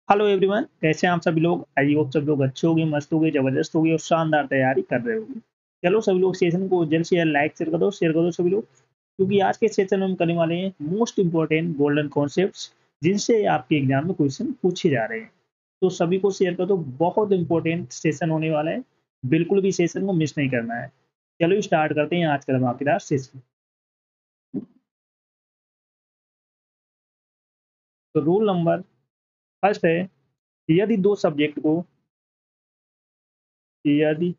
Hello everyone, कैसे हैं आप सभी लोग। आई होप सब लोग अच्छे होंगे, मस्त होंगे, जबरदस्त होंगे और शानदार तैयारी कर रहे होंगे। चलो सभी लोग सेशन को जल्द से जल्द लाइक शेयर कर दो सभी लोग, क्योंकि आज के सेशन में हम करने वाले हैं मोस्ट इंपॉर्टेंट गोल्डन कॉन्सेप्ट्स, जिनसे आपके एग्जाम में क्वेश्चन पूछे जा रहे हैं। तो सभी को शेयर कर दो, बहुत इंपॉर्टेंट सेशन होने वाला है। बिल्कुल भी सेशन को मिस नहीं करना है। चलो स्टार्ट करते हैं आज का धमाकेदार सेशन। तो रूल नंबर फर्स्ट है, यदि दो सब्जेक्ट को यदि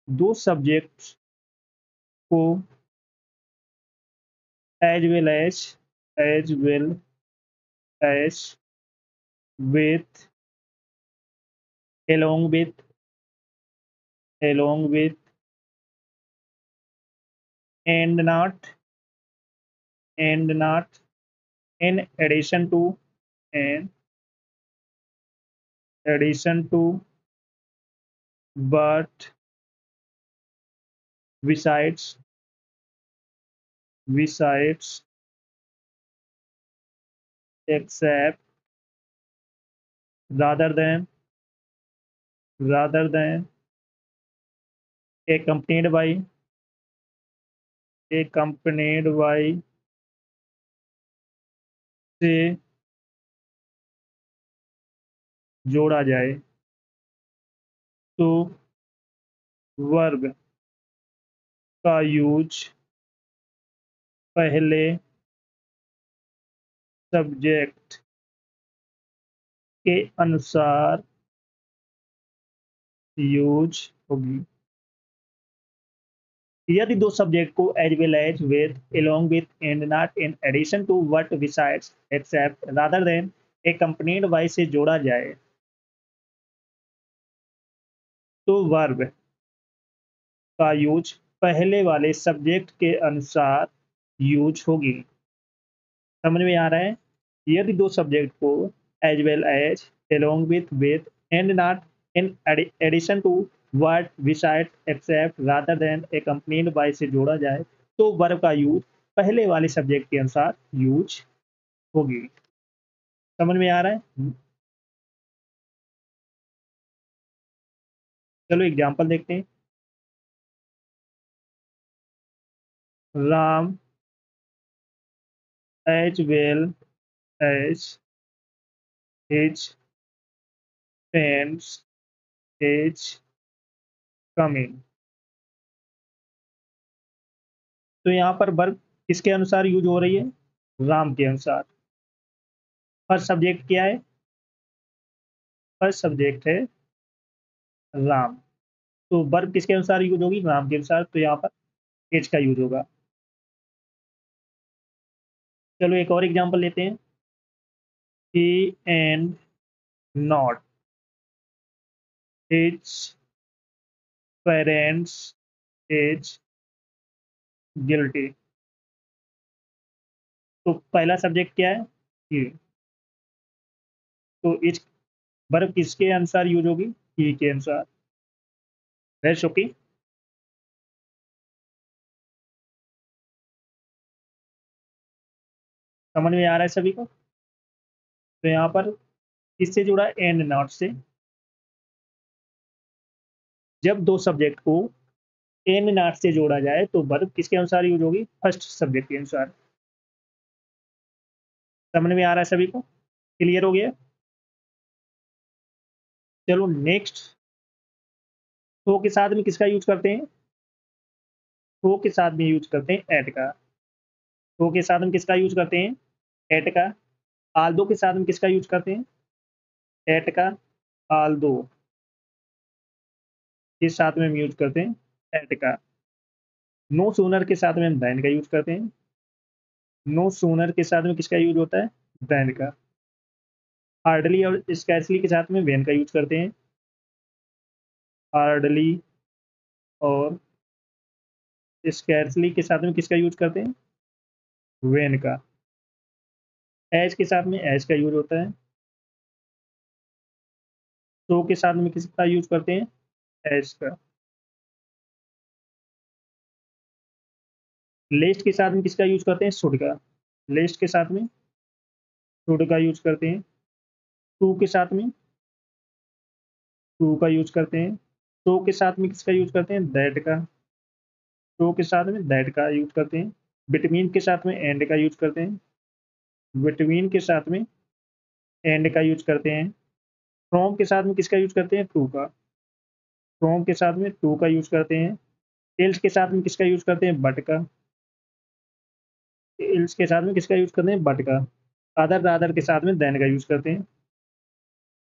दो सब्जेक्ट को as well as with along with and not in and addition to but besides except rather than rather than accompanied by से जोड़ा जाए तो वर्ब का यूज पहले सब्जेक्ट के अनुसार यूज होगी। यदि दो सब्जेक्ट को as well as with along with and not in addition to what besides except rather than accompanied by से जोड़ा जाए तो वर्ब का यूज पहले वाले सब्जेक्ट के अनुसार यूज होगी। समझ में आ रहा है। यदि दो सब्जेक्ट को as well as along with and not in addition to what besides except rather than accompanied by से जोड़ा जाए तो वर्ब का यूज पहले वाले सब्जेक्ट के अनुसार यूज होगी। समझ में आ रहा है। चलो एग्जांपल देखते हैं। Ram as well as his friends is coming. तो यहाँ पर वर्ब किसके अनुसार यूज हो रही है? राम के अनुसार। फर्स्ट सब्जेक्ट क्या है? फर्स्ट सब्जेक्ट है राम। तो वर्ब किसके अनुसार यूज होगी? राम के अनुसार। तो यहाँ पर एज का यूज होगा। चलो एक और एग्जांपल लेते हैं। He and not his parents is guilty. तो पहला सब्जेक्ट क्या है? ही। तो इज वर्ब किसके अनुसार यूज होगी? ही के अनुसार। That's okay. समझ में आ रहा है सभी को। तो यहाँ पर किससे जुड़ा? एंड नॉट से। जब दो सब्जेक्ट को एंड नॉट से जोड़ा जाए तो वर्ब किसके अनुसार यूज होगी? फर्स्ट सब्जेक्ट के अनुसार। समझ में आ रहा है सभी को? क्लियर हो गया। चलो नेक्स्ट। तो के साथ में किसका यूज करते हैं? तो के साथ में यूज करते हैं एट का। तो के साथ में किसका यूज करते हैं? एट का। आल दो के साथ में किसका यूज करते हैं? एट का। आल दो के साथ में हम यूज करते हैं एट का। नो सूनर के साथ में हम देन का यूज करते हैं। नो सूनर के साथ में किसका यूज होता है? देन का। हार्डली और स्कैर्सली के साथ में वेन का यूज करते हैं। हार्डली और स्कैर्सली के साथ में किसका यूज करते हैं? वेन का। एज के साथ में एज का यूज होता है। तो के साथ में किसका यूज करते हैं? एज का। लेस्ट के साथ में किसका यूज करते हैं? शुड का। लेस्ट के साथ में शुड का यूज करते हैं। टू के साथ में टू का यूज करते हैं। तो के साथ में किसका यूज करते हैं? दैट का। तो के साथ में दैट का यूज करते हैं। बिटवीन के साथ में एंड का यूज करते हैं। बिटवीन के साथ में एंड का यूज करते हैं। फ्रॉम के साथ में किसका यूज करते हैं? टू का। फ्रॉम के साथ में टू का यूज करते हैं। एल्स के साथ में किसका यूज करते हैं? बट का। एल्स के साथ में किसका यूज करते हैं? बट का। अदर रादर के साथ में देन का यूज करते हैं।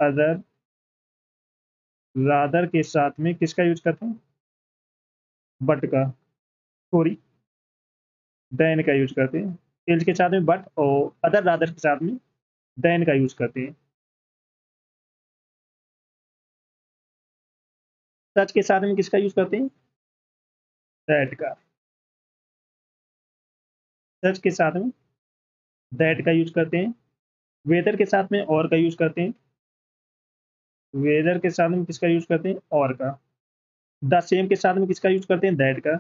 अदर रादर के साथ में किसका यूज करते हैं? बट का। सॉरी, देन का यूज करते हैं। एल्स के साथ में बट और अदर रादर के साथ में देन का यूज करते हैं। सच के साथ में किसका यूज करते हैं? दैट का। सच के साथ में दैट का यूज करते हैं। वेदर के साथ में और का यूज करते हैं। वेदर के साथ में किसका यूज करते हैं? और का। द सेम के साथ में किसका यूज करते हैं? दैट का।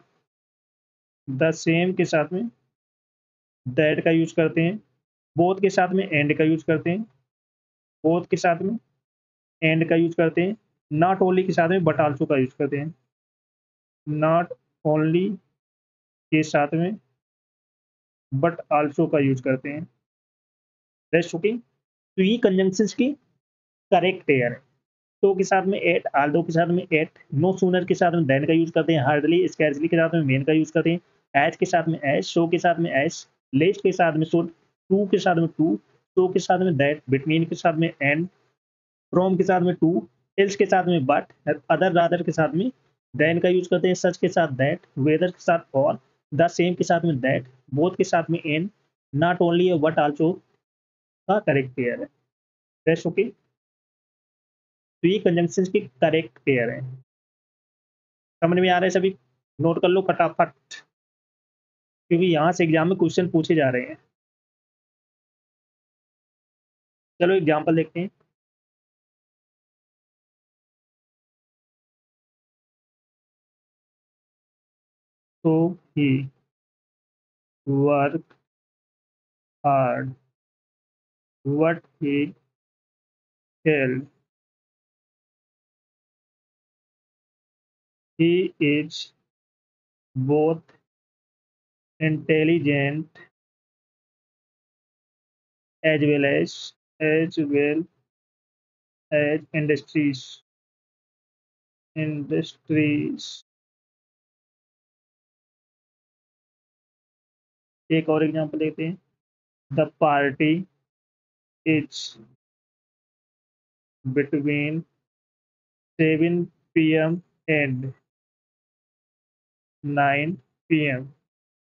द सेम के साथ में दैट का यूज करते हैं। बोथ के साथ में एंड का यूज करते हैं। बोथ के साथ में एंड का यूज करते हैं। नॉट ओनली के साथ में बट आल्सो का यूज करते हैं। नॉट ओनली के साथ में बट आल्सो का यूज करते हैं। That's okay. तो ये कंजंक्शंस की करेक्ट पेयर है। तो के साथ में एट, आल्दो के साथ में एट, नो सूनर के साथ में देन का यूज करते हैं। हार्डली स्कैर्सली के साथ में मेन का यूज करते हैं। एज के साथ में एज, शो के साथ में एस, लेस्ट के साथ में सो, टू के साथ में टू, तो के साथ में दैट, बिटवीन के साथ में एंड, फ्रॉम के साथ में टू, एल्स के साथ में बट, अदर रादर के साथ में देन का यूज करते हैं। सच के साथ दैट, वेदर के साथ और, द सेम के साथ में दैट, बोथ के साथ में and, not only but also का करेक्ट पेयर है। That's okay. तो ये कंजंक्शन की करेक्ट पेयर है। समझ में आ रहा है सभी? नोट कर लो फटाफट, क्योंकि यहाँ से एग्जाम में क्वेश्चन पूछे जा रहे हैं। चलो एग्जाम्पल देखते हैं। तो he work hard, what he held, he is both intelligent as well as industries। एक और एग्जांपल देते हैं। The party is between 7 PM and 9 PM।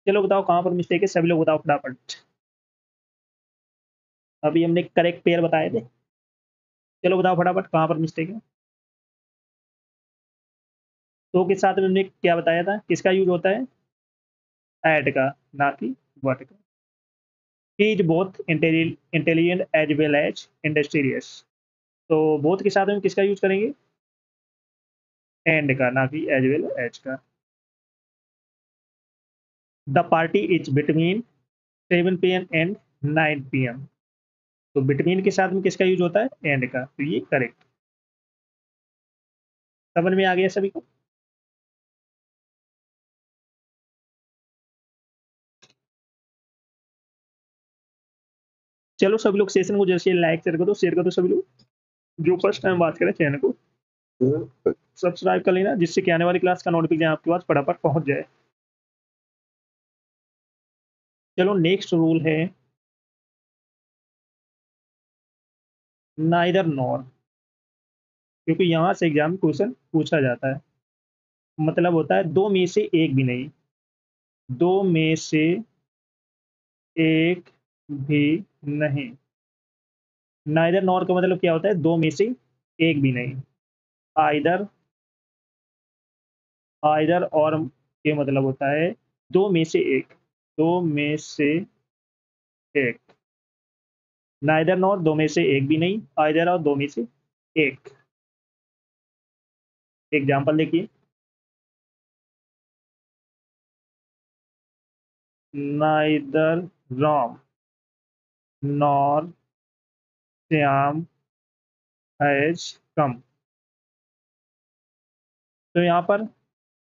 चलो बताओ कहाँ पर मिस्टेक है, सभी लोग बताओ फटाफट। अभी हमने करेक्ट पेयर बताए थे। चलो बताओ फटाफट कहाँ पर मिस्टेक है। तो के साथ में हमने क्या बताया था, किसका यूज होता है? एड का, ना कि वट का। He is both intelligent as well as industrious. तो बोथ के साथ में किसका यूज करेंगे? एंड का, ना कि एज वेल एज का। The party is between 7 PM and 9 PM। तो बिटवीन के साथ में किसका यूज होता है? एंड का। तो ये करेक्ट। समझ में आ गया सभी को? चलो सभी लोग सेशन को जैसे लाइक शेयर कर दो सभी लोग। जो फर्स्ट टाइम बात करें चैनल को सब्सक्राइब कर लेना, जिससे कि आने वाली क्लास का नोटिफिकेशन आपके पास फटाफट पहुंच जाए। चलो नेक्स्ट रूल है नाइदर नॉर, क्योंकि यहाँ से एग्जाम में क्वेश्चन पूछा जाता है। मतलब होता है दो में से एक भी नहीं। दो में से एक भी नहीं। नाइदर नॉर का मतलब क्या होता है? दो में से एक भी नहीं। आइदर, आइदर और के मतलब होता है दो में से एक। दो में से एक। नाइदर नॉर दो में से एक भी नहीं, आइदर और दो में से एक। एग्जाम्पल देखिए। Neither Ram nor Shyam has come. तो यहाँ पर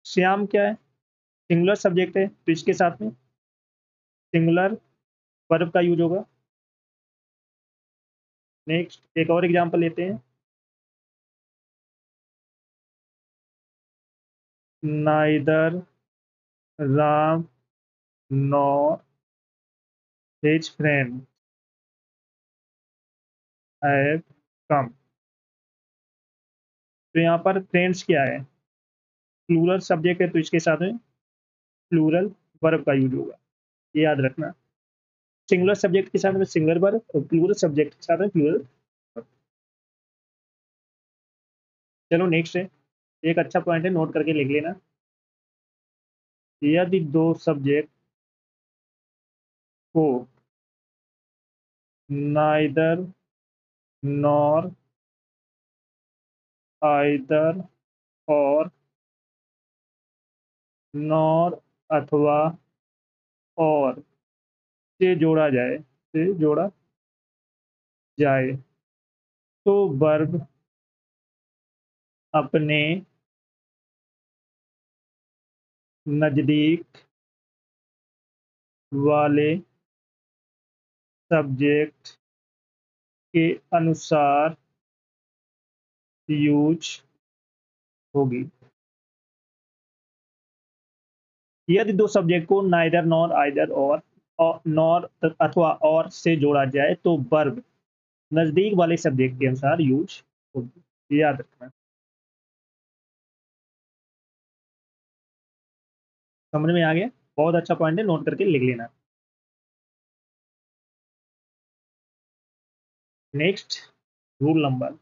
श्याम क्या है, सिंगुलर सब्जेक्ट है, तो इसके साथ में सिंगुलर वर्ब का यूज होगा। नेक्स्ट एक और एग्जांपल लेते हैं। Neither Ram nor his friend have come. तो यहाँ पर फ्रेंड्स क्या है, प्लूरल सब्जेक्ट है, तो इसके साथ में प्लूरल वर्ब का यूज होगा, ये याद रखना। सिंगुलर सब्जेक्ट के साथ में सिंगुलर वर्ब और प्लूरल सब्जेक्ट के साथ में प्लूरल। चलो नेक्स्ट है, एक अच्छा पॉइंट है, नोट करके लिख लेना। यदि दो सब्जेक्ट को नाइदर नॉर आइदर और नॉर अथवा और से जोड़ा जाए, से जोड़ा जाए, तो वर्ब अपने नजदीक वाले सब्जेक्ट के अनुसार यूज होगी। यदि दो सब्जेक्ट को नाइदर नॉर आइदर और नॉर अथवा और से जोड़ा जाए तो वर्ब नजदीक वाले सब्जेक्ट के अनुसार यूज होगी, ये याद रखना। समझ में आ गया, बहुत अच्छा पॉइंट है, नोट करके लिख लेना। Next rule number,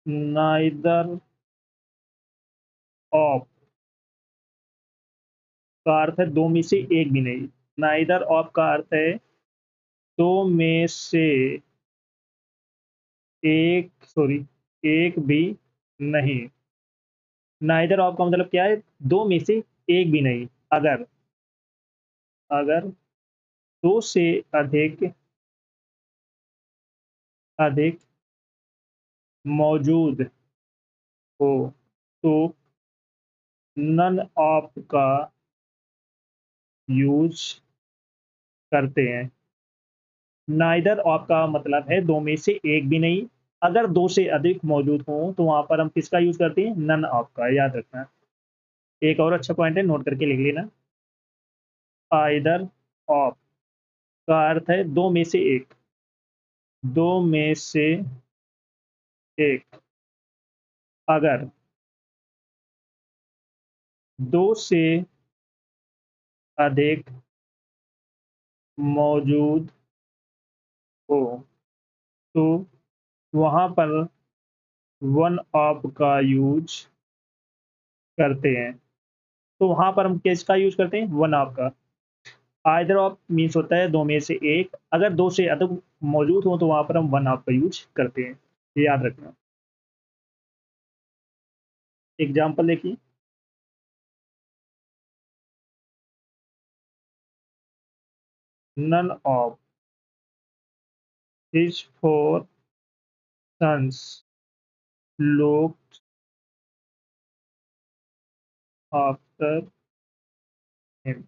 neither of का अर्थ है दो में से एक भी नहीं। नाइदर ऑफ का अर्थ है दो में से एक, सॉरी, एक भी नहीं। नाइदर ऑफ का मतलब क्या है, दो में से एक भी नहीं। अगर अगर दो से अधिक अधिक मौजूद हो तो नन ऑफ का यूज करते हैं। नाइदर ऑफ का मतलब है दो में से एक भी नहीं। अगर दो से अधिक मौजूद हो तो वहां पर हम किसका यूज करते हैं, नन ऑफ का, याद रखना। एक और अच्छा पॉइंट है, नोट करके लिख लेना। आइदर ऑफ का अर्थ है दो में से एक, दो में से एक। अगर दो से अधिक मौजूद हो तो वहां पर वन ऑफ का यूज करते हैं। तो वहां पर हम किसका यूज करते हैं, वन ऑफ का। आइदर ऑफ मीन्स होता है दो में से एक, अगर दो से अधिक मौजूद हो तो वहां पर हम वन ऑफ का यूज करते हैं, ये याद रखना। एग्जाम्पल देखिए। None of his four sons looked after him.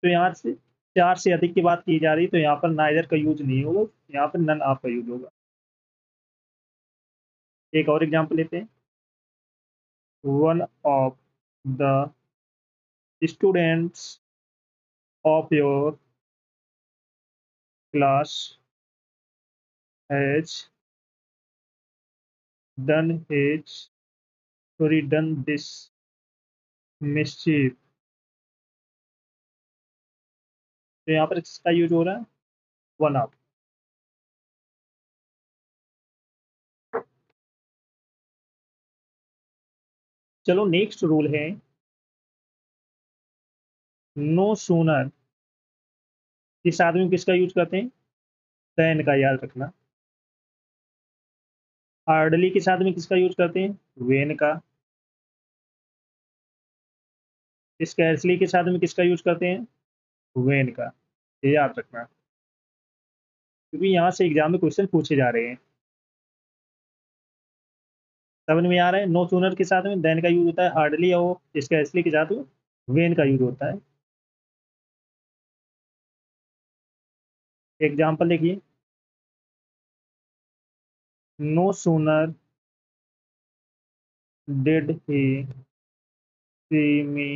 तो यहाँ से चार से अधिक की बात की जा रही, तो यहाँ पर नाइदर का यूज नहीं होगा, यहाँ पर नन ऑफ का यूज होगा। एक और एग्जांपल लेते हैं। One of the students of your class has done his sorry done this mischief. तो यहाँ पर किसका यूज हो रहा है, वन ऑफ। चलो नेक्स्ट रूल है, नो सूनर इस आदमी में किसका यूज करते हैं, देन का, याद रखना। हार्डली के साथ में किसका यूज करते हैं, वेन का। स्कैर्सली के साथ में किसका यूज करते हैं, वेन का। ये याद रखना, क्योंकि यहाँ से एग्जाम में क्वेश्चन पूछे जा रहे हैं। समझ में आ रहा है? नो सूनर के साथ में देन का यूज होता है, हार्डली और स्कैर्सली के साथ में व्हेन का यूज होता है। एग्जाम्पल देखिए, no sooner did he see me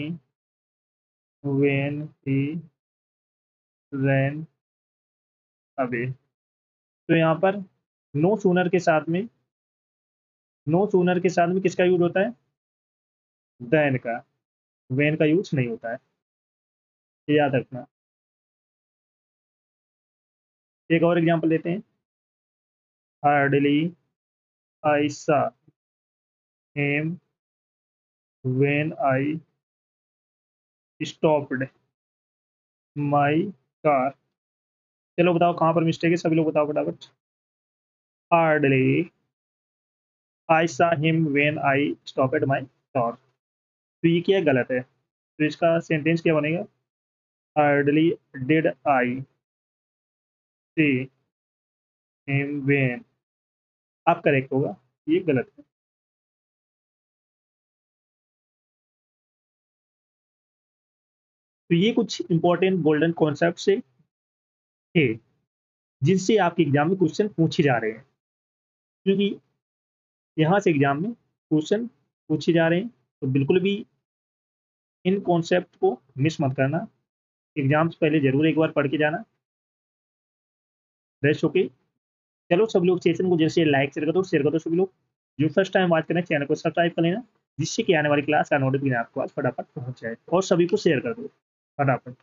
when he ran away. तो यहाँ पर नो सूनर के साथ में, नो सूनर के साथ में किसका यूज होता है? देन का, व्हेन का यूज नहीं होता है, ये याद रखना। एक और एग्जांपल लेते हैं, हार्डली आई सा him when I stopped my car. चलो बताओ कहाँ पर मिस्टेक है, सभी लोग बताओ फटाफट। हार्डली आई सा him when I stopped my car. तो ये क्या गलत है, तो इसका सेंटेंस क्या बनेगा? Hardly did I see him when, आप करेक्ट होगा, ये गलत है। तो ये कुछ इंपॉर्टेंट गोल्डन कॉन्सेप्ट से थे जिनसे आपके एग्जाम में क्वेश्चन पूछे जा रहे हैं, क्योंकि यहाँ से एग्जाम में क्वेश्चन पूछे जा रहे हैं, तो बिल्कुल भी इन कॉन्सेप्ट को मिस मत करना। एग्जाम से पहले जरूर एक बार पढ़ के जाना। Best okay. चलो सब लोग सेशन को जैसे लाइक शेयर कर दो सभी लोग। जो फर्स्ट टाइम बात करें चैनल को सब्सक्राइब कर लेना, जिससे कि आने वाली क्लास का नोटिफिकेशन आपको आज फटाफट पहुंच जाए, और सभी को शेयर कर दो फटाफट।